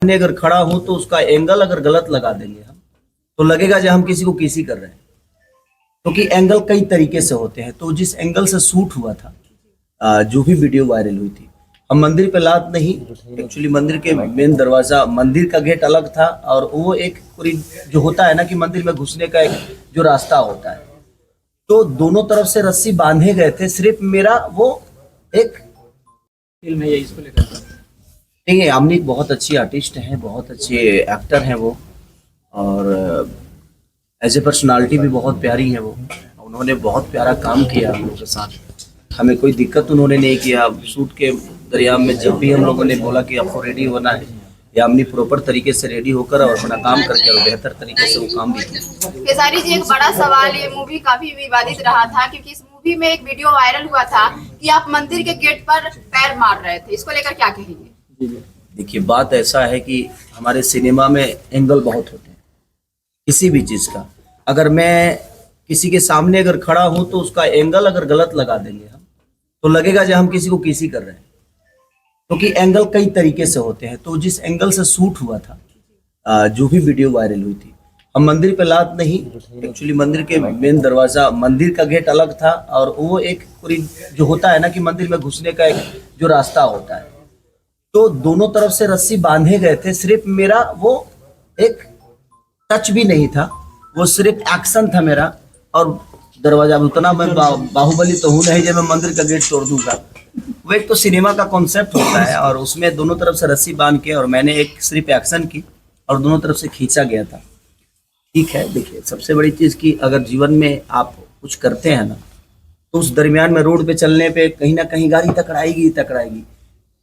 सामने अगर खड़ा हो तो उसका एंगल अगर गलत लगा देंगे हम तो लगेगा जो हम किसी को किसी कर रहे हैं, क्योंकि एंगल कई तरीके से होते हैं। तो जिस एंगल से शूट हुआ था, जो भी वीडियो वायरल हुई थी, हम मंदिर पे लात नहीं, एक्चुअली मंदिर के मेन दरवाजा, मंदिर का गेट अलग था और वो एक पूरी जो होता है ना कि मंदिर में घुसने का एक जो रास्ता होता है, तो दोनों तरफ से रस्सी बांधे गए थे। सिर्फ मेरा वो एक फिल्म है इसको लेकर। ठीक है, आमनी बहुत अच्छी आर्टिस्ट हैं, बहुत अच्छे एक्टर हैं वो, और एज ए पर्सनालिटी भी बहुत प्यारी है वो। उन्होंने बहुत प्यारा काम किया हम लोग के साथ, हमें कोई दिक्कत उन्होंने नहीं किया। शूट के दरियाम में जब भी हम लोगों ने बोला कि आपको रेडी होना है, या हमने प्रॉपर तरीके से रेडी होकर और अपना काम करके और बेहतर तरीके से वो काम भी किया। खेसारी जी, एक बड़ा सवाल, ये मूवी काफी विवादित रहा था क्योंकि इस मूवी में एक वीडियो वायरल हुआ था कि आप मंदिर के गेट पर पैर मार रहे थे, इसको लेकर क्या कहेंगे? देखिए, बात ऐसा है कि हमारे सिनेमा में एंगल बहुत होते हैं किसी भी चीज़ का। अगर मैं किसी के सामने अगर खड़ा हूं तो उसका एंगल अगर गलत लगा देंगे हम तो लगेगा जो हम किसी को किसी कर रहे हैं, क्योंकि एंगल कई तरीके से होते हैं। तो जिस एंगल से शूट हुआ था, जो भी वीडियो वायरल हुई थी, हम मंदिर पे लात नहीं, एक्चुअली मंदिर के मेन दरवाजा, मंदिर का गेट अलग था और वो एक पूरी जो होता है ना कि मंदिर में घुसने का एक जो रास्ता होता है, तो दोनों तरफ से रस्सी बांधे गए थे। सिर्फ मेरा वो एक टच भी नहीं था, वो सिर्फ एक्शन था मेरा। और दरवाजा उतना मैं बाहुबली तो हूँ नहीं जब मैं मंदिर का गेट तोड़ दूंगा। वो एक तो सिनेमा का कॉन्सेप्ट होता है और उसमें दोनों तरफ से रस्सी बांध के और मैंने एक सिर्फ एक्शन की और दोनों तरफ से खींचा गया था। ठीक है, देखिए, सबसे बड़ी चीज़ की अगर जीवन में आप कुछ करते हैं ना, तो उस दरमियान में रोड पे चलने पे कहीं ना कहीं गाड़ी टकराएगी टकराएगी।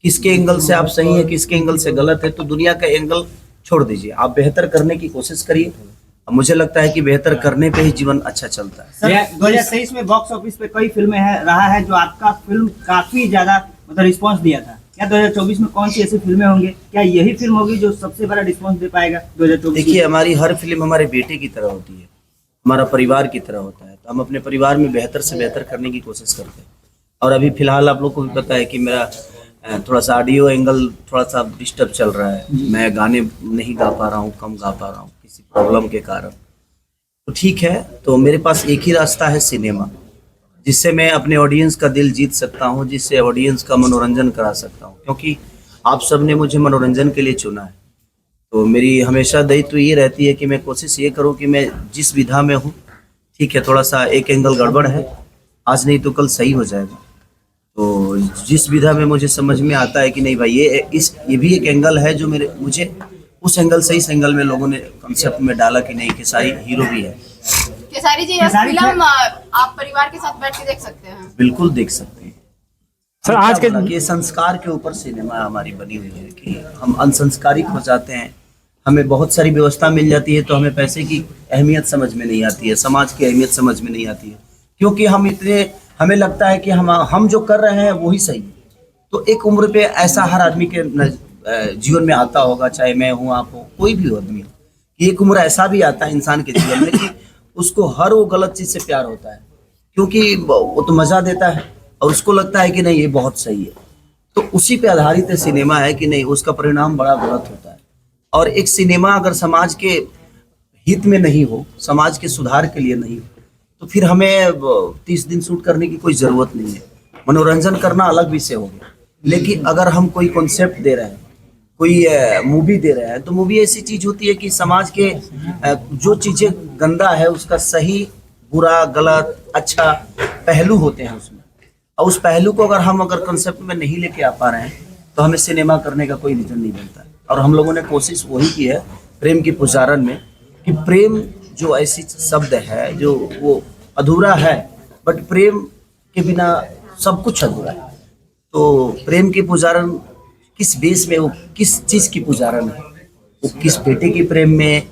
किसके एंगल से आप सही है, किसके एंगल से गलत है, तो दुनिया का एंगल छोड़ दीजिए, आप बेहतर करने की कोशिश करिए। मुझे लगता है कि बेहतर करने पे ही जीवन अच्छा चलता है। 2023 में बॉक्स ऑफिस पे कई फिल्में रहा है जो आपका फिल्म काफी ज्यादा मतलब रिस्पांस दिया था। क्या 2024 में कौन सी ऐसी फिल्में होंगी, क्या यही फिल्म होगी जो सबसे बड़ा रिस्पांस दे पाएगा 2024? देखिए, हमारी हर फिल्म हमारे बेटे की तरह होती है, हमारा परिवार की तरह होता है, तो हम अपने परिवार में बेहतर से बेहतर करने की कोशिश करते हैं। और अभी फिलहाल आप लोग को भी पता है कि मेरा थोड़ा सा ऑडियो एंगल थोड़ा सा डिस्टर्ब चल रहा है, मैं गाने नहीं गा पा रहा हूँ, कम गा पा रहा हूँ किसी प्रॉब्लम के कारण। तो ठीक है, तो मेरे पास एक ही रास्ता है, सिनेमा, जिससे मैं अपने ऑडियंस का दिल जीत सकता हूँ, जिससे ऑडियंस का मनोरंजन करा सकता हूँ, क्योंकि आप सब ने मुझे मनोरंजन के लिए चुना है। तो मेरी हमेशा दायित्व ये रहती है कि मैं कोशिश ये करूँ कि मैं जिस विधा में हूँ, ठीक है, थोड़ा सा एक एंगल गड़बड़ है, आज नहीं तो कल सही हो जाएगा। तो जिस विधा में मुझे समझ में आता है कि नहीं भाई, ये भी एक एंगल है जो मुझे उस एंगल से, इस एंगल में लोगों ने कंसेप्ट में डाला कि नहीं, खेसारी हीरो भी है। खेसारी जी, यह फिल्म आप परिवार के साथ बैठ के देख सकते हैं? बिल्कुल देख सकते हैं सर। आज के ये संस्कार के ऊपर सिनेमा हमारी बनी हुई है कि हम अनसंस्कारिक हो जाते हैं, हमें बहुत सारी व्यवस्था मिल जाती है तो हमें पैसे की अहमियत समझ में नहीं आती है, समाज की अहमियत समझ में नहीं आती है, क्योंकि हमें लगता है कि हम जो कर रहे हैं वही सही है। तो एक उम्र पे ऐसा हर आदमी के जीवन में आता होगा, चाहे मैं हूँ, आप हो, कोई भी आदमी हो, एक उम्र ऐसा भी आता है इंसान के जीवन में कि उसको हर वो गलत चीज़ से प्यार होता है, क्योंकि वो तो मज़ा देता है और उसको लगता है कि नहीं ये बहुत सही है। तो उसी पे आधारित सिनेमा है कि नहीं, उसका परिणाम बड़ा गलत होता है। और एक सिनेमा अगर समाज के हित में नहीं हो, समाज के सुधार के लिए नहीं हो, तो फिर हमें 30 दिन शूट करने की कोई ज़रूरत नहीं है। मनोरंजन करना अलग विषय हो गया, लेकिन अगर हम कोई कॉन्सेप्ट दे रहे हैं, कोई मूवी दे रहे हैं, तो मूवी ऐसी चीज़ होती है कि समाज के जो चीज़ें गंदा है उसका सही, बुरा, गलत, अच्छा पहलू होते हैं उसमें, और उस पहलू को अगर कंसेप्ट में नहीं लेके आ पा रहे हैं तो हमें सिनेमा करने का कोई रीज़न नहीं बनता है। और हम लोगों ने कोशिश वही की है प्रेम की पुजारन में, कि प्रेम जो ऐसी शब्द है जो वो अधूरा है, बट प्रेम के बिना सब कुछ अधूरा है। तो प्रेम की पुजारन किस बेस में, वो किस चीज़ की पुजारन है, वो किस बेटे के प्रेम में,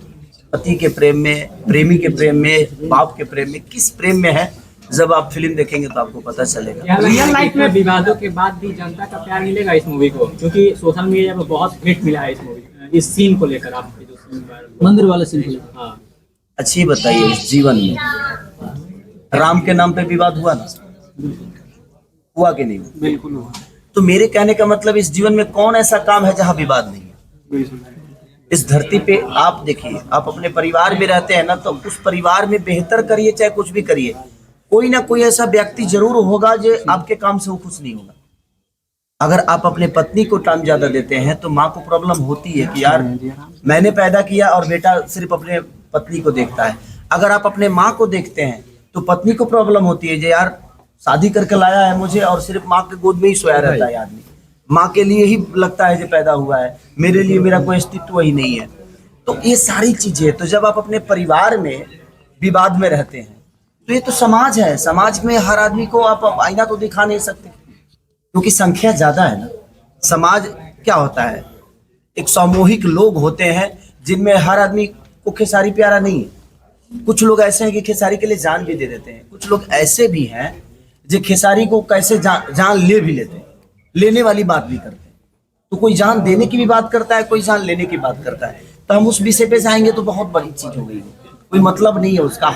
पति के प्रेम में, प्रेमी के प्रेम में, बाप के प्रेम में, किस प्रेम में है, जब आप फिल्म देखेंगे तो आपको पता चलेगा। रियल लाइफ में विवादों के बाद भी जनता का प्यार मिलेगा इस मूवी को, क्योंकि सोशल मीडिया पर बहुत हिट मिला है इस मूवी, इस सीन को लेकर, आपके जो मंदिर वाले सीन को लेकर। हाँ, अच्छी बताइए, इस जीवन में राम के नाम पे विवाद हुआ ना, हुआ कि नहीं? बिल्कुल हुआ। तो मेरे कहने का मतलब इस जीवन में कौन ऐसा काम है जहाँ विवाद नहीं है? इस धरती पे आप देखिए, आप अपने परिवार में रहते हैं ना, तो उस परिवार में बेहतर करिए चाहे कुछ भी करिए, कोई ना कोई ऐसा व्यक्ति जरूर होगा जो आपके काम से वो खुश नहीं होगा। अगर आप अपने पत्नी को टाइम ज्यादा देते हैं तो माँ को प्रॉब्लम होती है कि यार मैंने पैदा किया और बेटा सिर्फ अपने पत्नी को देखता है। अगर आप अपने माँ को देखते हैं तो पत्नी को प्रॉब्लम होती है जो यार शादी करके लाया है मुझे और सिर्फ माँ के गोद में ही सोया रहता है आदमी, माँ के लिए ही लगता है जो पैदा हुआ है, मेरे लिए मेरा कोई अस्तित्व ही नहीं है। तो ये सारी चीजें, तो जब आप अपने परिवार में विवाद में रहते हैं तो ये तो समाज है, समाज में हर आदमी को आप आईना तो दिखा नहीं सकते क्योंकि संख्या ज्यादा है ना। समाज क्या होता है, एक सामूहिक लोग होते हैं जिनमें हर आदमी को खेसारी प्यारा नहीं है। कुछ लोग ऐसे हैं कि खेसारी के लिए जान भी दे देते हैं, कुछ लोग ऐसे भी हैं जो खेसारी को कैसे जान ले भी लेते हैं, लेने वाली बात भी करते हैं। तो कोई जान देने की भी बात करता है, कोई जान लेने की बात करता है। तो हम उस विषय पे जाएंगे तो बहुत बड़ी चीज हो गई, कोई मतलब नहीं है उसका।